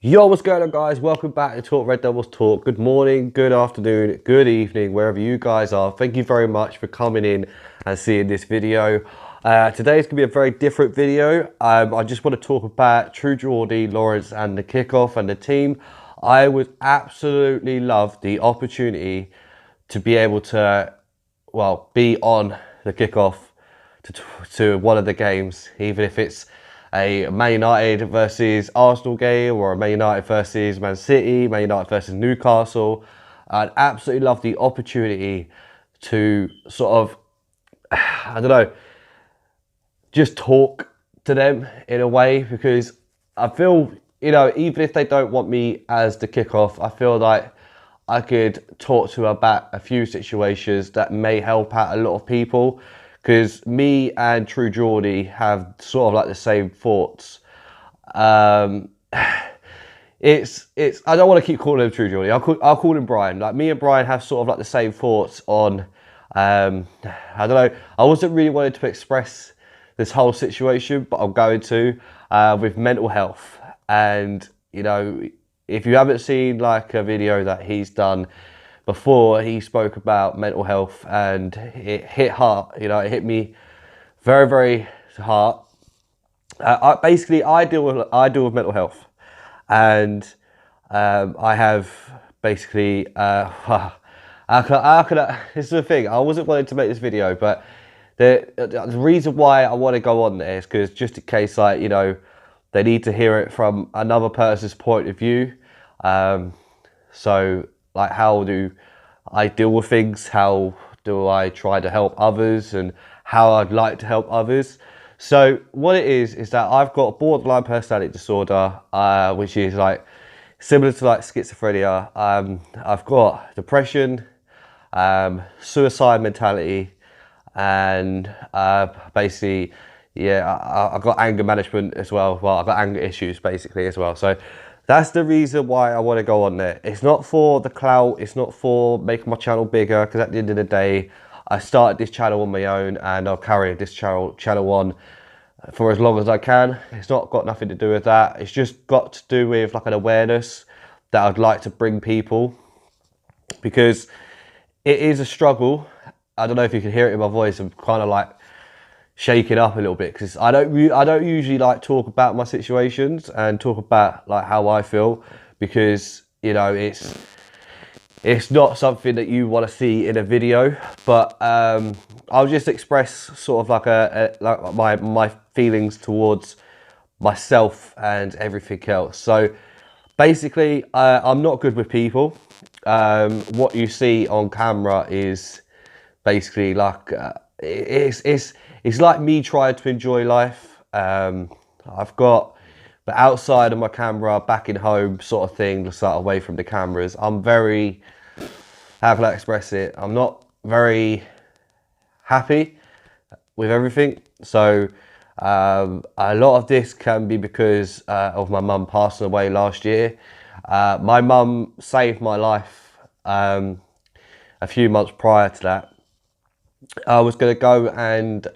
Yo, what's going on, guys? Welcome back to Talk Red Devils Talk. Good morning, good afternoon, good evening, wherever you guys are. Thank you very much for coming in and seeing this video. Today's gonna be a very different video. I just want to talk about True Geordie, Lawrence, and the kickoff and the team. I would absolutely love the opportunity to be able to, well, be on the kickoff to one of the games, even if it's a Man United versus Arsenal game or a Man United versus Man City, Man United versus Newcastle. I'd absolutely love the opportunity to sort of, I don't know, just talk to them in a way, because I feel, even if they don't want me as the kickoff, I feel like I could talk to about a few situations that may help out a lot of people, because me and True Geordie have sort of like the same thoughts. It's I don't want to keep calling him True Geordie. I'll call him Brian. Like, me and Brian have sort of like the same thoughts on. I don't know. I wasn't really wanting to express this whole situation, but I'm going to, with mental health. And if you haven't seen like a video that he's done before, he spoke about mental health, and it hit hard. It hit me very, very hard. I deal with mental health, and I have basically this is the thing. I wasn't wanting to make this video, but the reason why I want to go on there is because, just in case, they need to hear it from another person's point of view. So, like, how do I deal with things? How do I try to help others, and how I'd like to help others? So what it is that I've got borderline personality disorder, which is like similar to like schizophrenia. I've got depression, suicide mentality, and basically, yeah, I've got anger management as well. Well, I've got anger issues basically as well. So that's the reason why I want to go on there. It's not for the clout. It's not for making my channel bigger, because at the end of the day, I started this channel on my own, and I'll carry this channel on for as long as I can. It's not got nothing to do with that. It's just got to do with like an awareness that I'd like to bring people, because it is a struggle. I don't know if you can hear it in my voice. I'm kind of like shaking up a little bit, because I don't usually like talk about my situations and talk about like how I feel, because it's not something that you want to see in a video. But I'll just express sort of like my feelings towards myself and everything else. So basically, I'm not good with people. What you see on camera is basically like it's like me trying to enjoy life. But outside of my camera, back in home sort of thing, just like away from the cameras, I'm very, how can I express it? I'm not very happy with everything. So a lot of this can be because of my mum passing away last year. My mum saved my life a few months prior to that. I was going to go and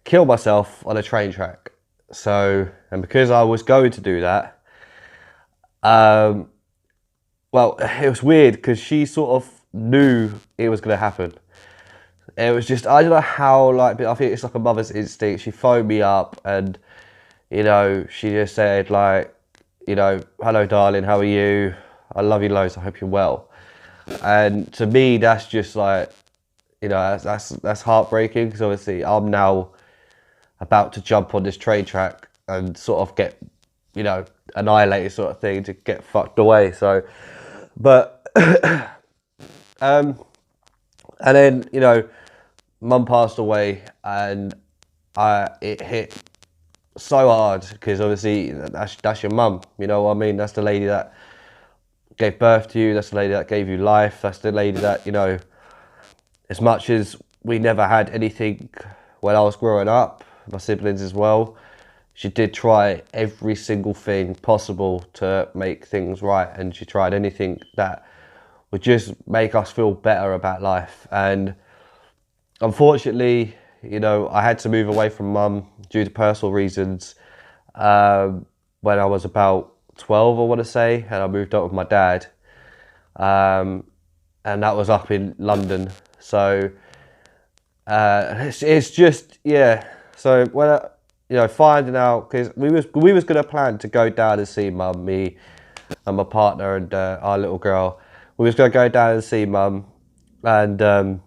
kill myself on a train track. So, and because I was going to do that, well, it was weird, because she sort of knew it was going to happen. It was just, I don't know how, like, I think it's like a mother's instinct. She phoned me up, and, she just said, like, hello, darling, how are you? I love you loads, I hope you're well. And to me, that's just like, that's heartbreaking, because obviously I'm now about to jump on this train track and sort of get, annihilated sort of thing, to get fucked away. So, but, and then, mum passed away, and it hit so hard, because obviously that's your mum, you know what I mean? That's the lady that gave birth to you. That's the lady that gave you life. That's the lady that, as much as we never had anything when I was growing up, my siblings as well, she did try every single thing possible to make things right, and she tried anything that would just make us feel better about life. And unfortunately, I had to move away from mum due to personal reasons when I was about 12, I want to say, and I moved up with my dad, and that was up in London. So it's just, yeah. So when finding out, because we was gonna plan to go down and see mum, me and my partner and our little girl. We was gonna go down and see mum, and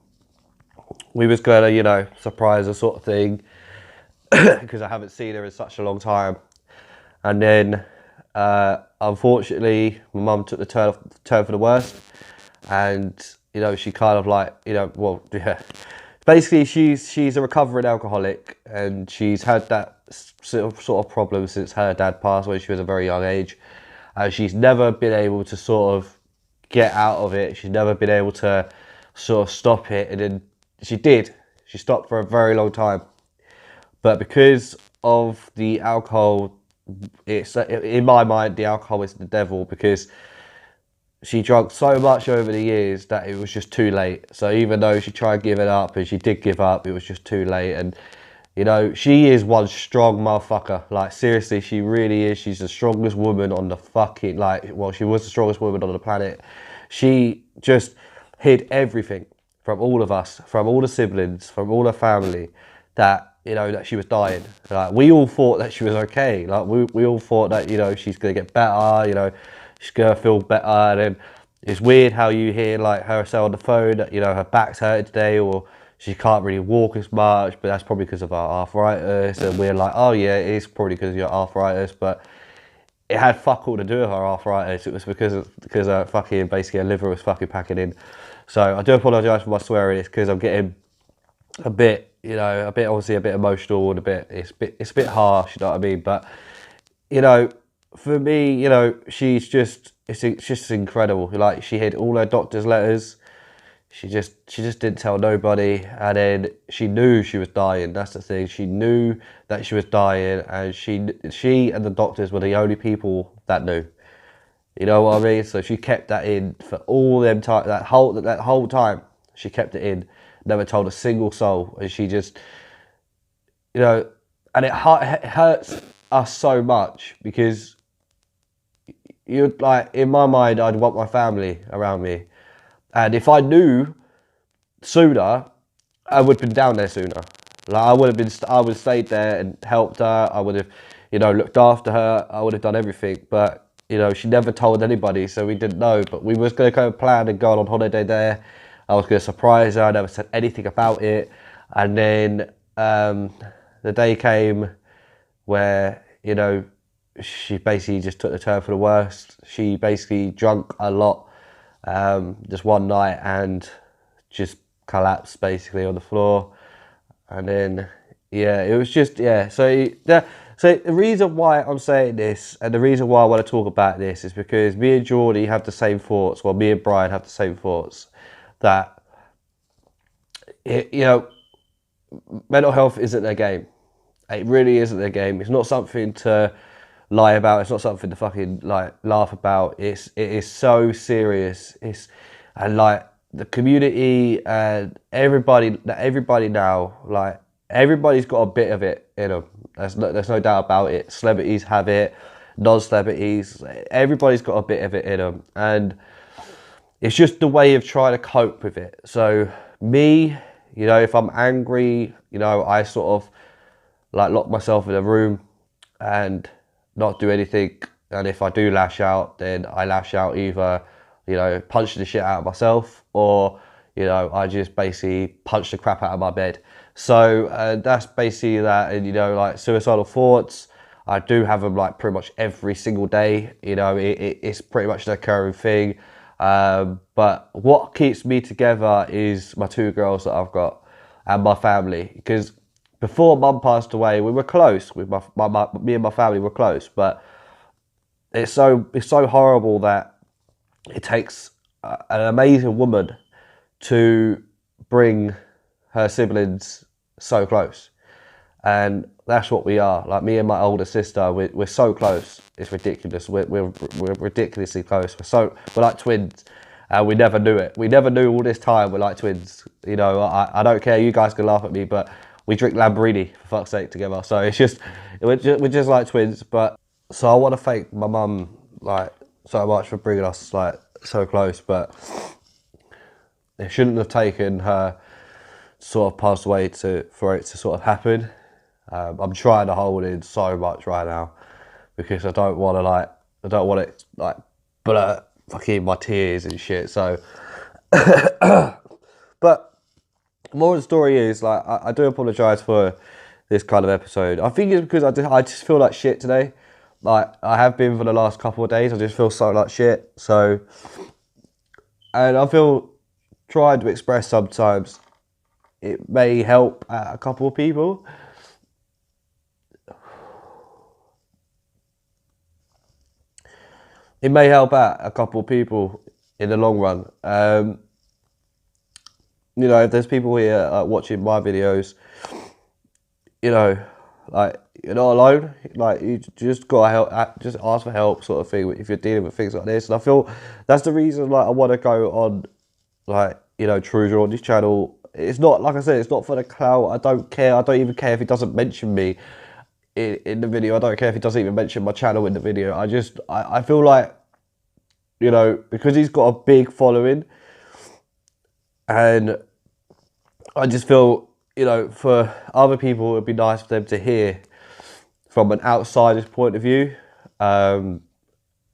we was gonna surprise her sort of thing, because I haven't seen her in such a long time. And then unfortunately my mum took the turn for the worst, and she kind of like well, yeah, basically she's a recovering alcoholic, and she's had that sort of problem since her dad passed when she was a very young age, and she's never been able to sort of get out of it. She's never been able to sort of stop it, and then she stopped for a very long time. But because of the alcohol, it's in my mind the alcohol is the devil, because she drank so much over the years that it was just too late. So even though she tried to give it up, and she did give up, it was just too late. And she is one strong motherfucker. Like, seriously, she really is. She's the strongest woman on the fucking, she was the strongest woman on the planet. She just hid everything from all of us, from all the siblings, from all her family, that that she was dying. Like, we all thought that she was okay. Like, we all thought that she's gonna get better. She's gonna feel better. And then it's weird how you hear like her say on the phone that her back's hurting today, or she can't really walk as much, but that's probably because of her arthritis. And we're like, oh yeah, it is probably because of your arthritis, but it had fuck all to do with her arthritis. It was because her fucking, basically her liver was fucking packing in. So I do apologise for my swearing. It's because I'm getting a bit, obviously a bit emotional, and it's a bit harsh, you know what I mean? But for me, she's just, it's just incredible. Like, she hid all her doctor's letters. She just didn't tell nobody, and then she knew she was dying. That's the thing. She knew that she was dying, and she and the doctors were the only people that knew. You know what I mean? So she kept that in for all them time. That whole time, she kept it in. Never told a single soul, and she just, and it hurts us so much, because you'd, like, in my mind, I'd want my family around me. And if I knew sooner, I would have been down there sooner. Like, I would have stayed there and helped her. I would have, looked after her. I would have done everything. But, she never told anybody, so we didn't know. But we was going to go plan and go on holiday there. I was going to surprise her. I never said anything about it. And then the day came where, she basically just took the turn for the worst. She basically drunk a lot. Just one night, and just collapsed basically on the floor. And then, yeah, it was just, yeah. So the reason why I'm saying this, and the reason why I want to talk about this, is because me and Geordie have the same thoughts. Well, me and Brian have the same thoughts, that mental health isn't a game. It really isn't a game. It's not something to lie about. It's not something to fucking laugh about. It is so serious. And like, the community and everybody now, like, everybody's got a bit of it in them. There's no doubt about it. Celebrities have it, non-celebrities, everybody's got a bit of it in them, and it's just the way of trying to cope with it. So me, if I'm angry, I sort of like lock myself in a room and not do anything. And if I do lash out, then I lash out either, punch the shit out of myself, or, I just basically punch the crap out of my bed. So that's basically that. And, like, suicidal thoughts, I do have them like pretty much every single day. It's pretty much an occurring thing. But what keeps me together is my two girls that I've got, and my family. Because before Mum passed away, we were close with me and my family were close, but it's so horrible that it takes an amazing woman to bring her siblings so close. And that's what we are. Like, me and my older sister, we're so close. It's ridiculous. We're ridiculously close. We're like twins, and we never knew it. We never knew all this time we're like twins. I don't care. You guys can laugh at me, but we drink Lamborghini, for fuck's sake, together. So it's just, we're just like twins. But so I want to thank my mum like so much for bringing us like so close, but it shouldn't have taken her to sort of pass away for it to sort of happen. I'm trying to hold in so much right now because I don't want it like blur fucking my tears and shit. So, but more of the story is like I do apologise for this kind of episode. I think it's because I just feel like shit today. Like I have been for the last couple of days. I just feel so like shit. So, and I feel trying to express sometimes it may help a couple of people. It may help out a couple of people in the long run. You know, if there's people here watching my videos, you know, like you're not alone. Like you just gotta help, just ask for help, sort of thing. If you're dealing with things like this, and I feel that's the reason. Like I want to go on, like you know, Truder on this channel. It's not like I said. It's not for the clout. I don't care. I don't even care if he doesn't mention me in the video. I don't care if he doesn't even mention my channel in the video. I feel like, you know, because he's got a big following, and I just feel, you know, for other people, it would be nice for them to hear from an outsider's point of view. And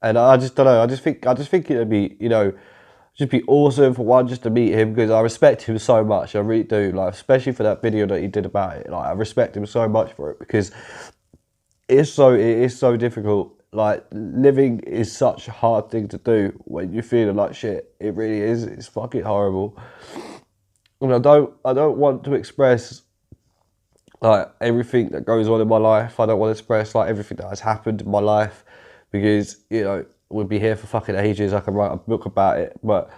I just don't know. I just think it'd be, you know, just be awesome for one just to meet him, because I respect him so much. I really do. Like, especially for that video that he did about it. Like, I respect him so much for it, because it is so difficult. Like, living is such a hard thing to do when you're feeling like shit. It really is. It's fucking horrible. And I don't want to express like everything that goes on in my life. I don't want to express like everything that has happened in my life, because, you know, we'd be here for fucking ages. I can write a book about it. But,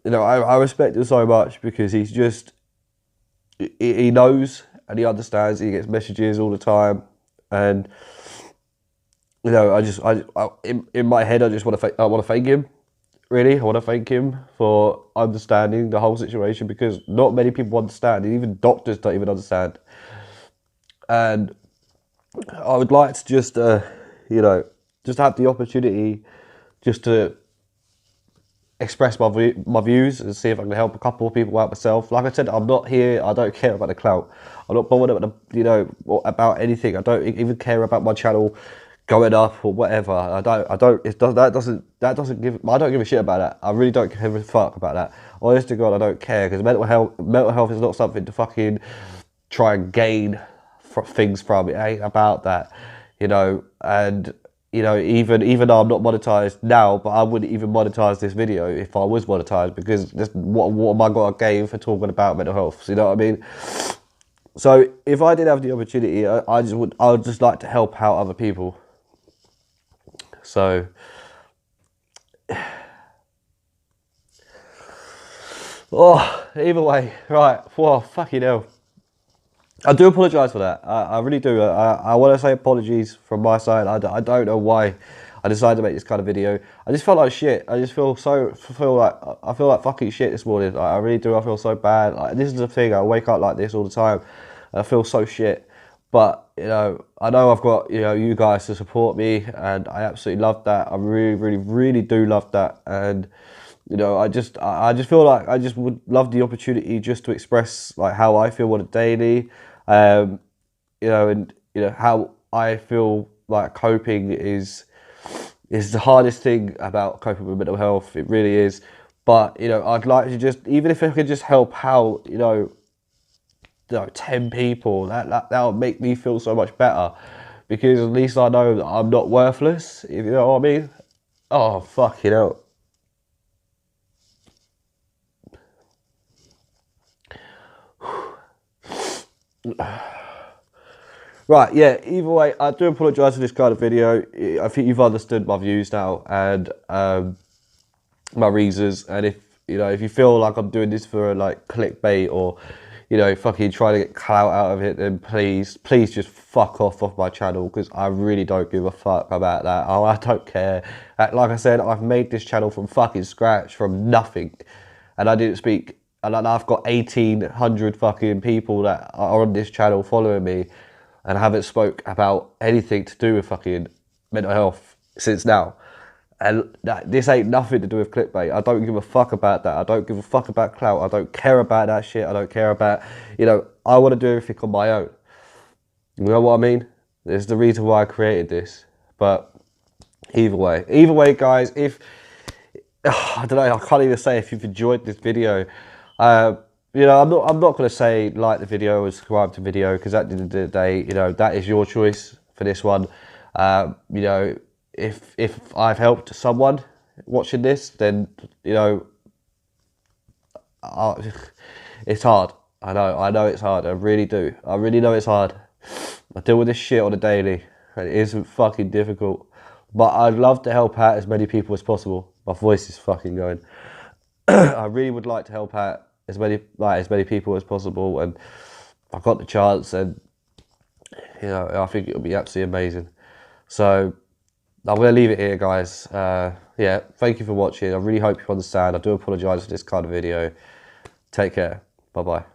you know, I respect him so much, because he's just, he knows and he understands. He gets messages all the time. And, you know, in my head, I want to thank him. Really, I want to thank him for understanding the whole situation, because not many people understand. Even doctors don't even understand. And I would like to just, you know, just have the opportunity just to express my views and see if I can help a couple of people out myself. Like I said, I'm not here. I don't care about the clout. I'm not bothered about you know, about anything. I don't even care about my channel going up or whatever. I don't give a shit about that. I really don't give a fuck about that. Honest to God, I don't care, because mental health is not something to fucking try and gain things from. It ain't about that, you know. And, you know, even though I'm not monetized now, but I wouldn't even monetize this video if I was monetized, because just what am I got to gain for talking about mental health? So, you know what I mean? So if I did have the opportunity, I would just like to help out other people. So, oh, either way, right, whoa, fucking hell. I do apologise for that. I really do. I want to say apologies from my side. I don't know why I decided to make this kind of video. I just felt like shit. I just feel like fucking shit this morning. Like, I really do. I feel so bad. Like, this is the thing. I wake up like this all the time. And I feel so shit. But, you know I've got, you know, you guys to support me, and I absolutely love that. I really do love that. And, you know, I just feel like I just would love the opportunity just to express like how I feel on a daily, you know, and, you know, how I feel like coping is the hardest thing about coping with mental health. It really is. But, you know, I'd like to just, even if I could just help out, you know, 10 people, that would make me feel so much better, because at least I know that I'm not worthless, if you know what I mean. Oh, fucking hell. Right, yeah, either way, I do apologise for this kind of video. I think you've understood my views now, and my reasons. And if you feel like I'm doing this for like clickbait, or, you know, fucking trying to get clout out of it, then please just fuck off my channel, because I really don't give a fuck about that. I don't care. Like I said, I've made this channel from fucking scratch, from nothing, and I didn't speak. And I've got 1,800 fucking people that are on this channel following me, and I haven't spoke about anything to do with fucking mental health since now. And this ain't nothing to do with clickbait. I don't give a fuck about that. I don't give a fuck about clout. I don't care about that shit. I don't care about, you know, I want to do everything on my own. You know what I mean? This is the reason why I created this. But either way, guys, if, I don't know, I can't even say if you've enjoyed this video. You know, I'm not going to say like the video or subscribe to the video, because at the end of the day, you know, that is your choice for this one. You know, if I've helped someone watching this, then, you know, it's hard. I know it's hard. I really do. I really know it's hard. I deal with this shit on a daily, and it isn't fucking difficult. But I'd love to help out as many people as possible. My voice is fucking going. I really would like to help out as many people as possible, and I've got the chance, and you know, I think it'll be absolutely amazing. So I'm going to leave it here, guys. Yeah, thank you for watching. I really hope you understand. I do apologise for this kind of video. Take care. Bye-bye.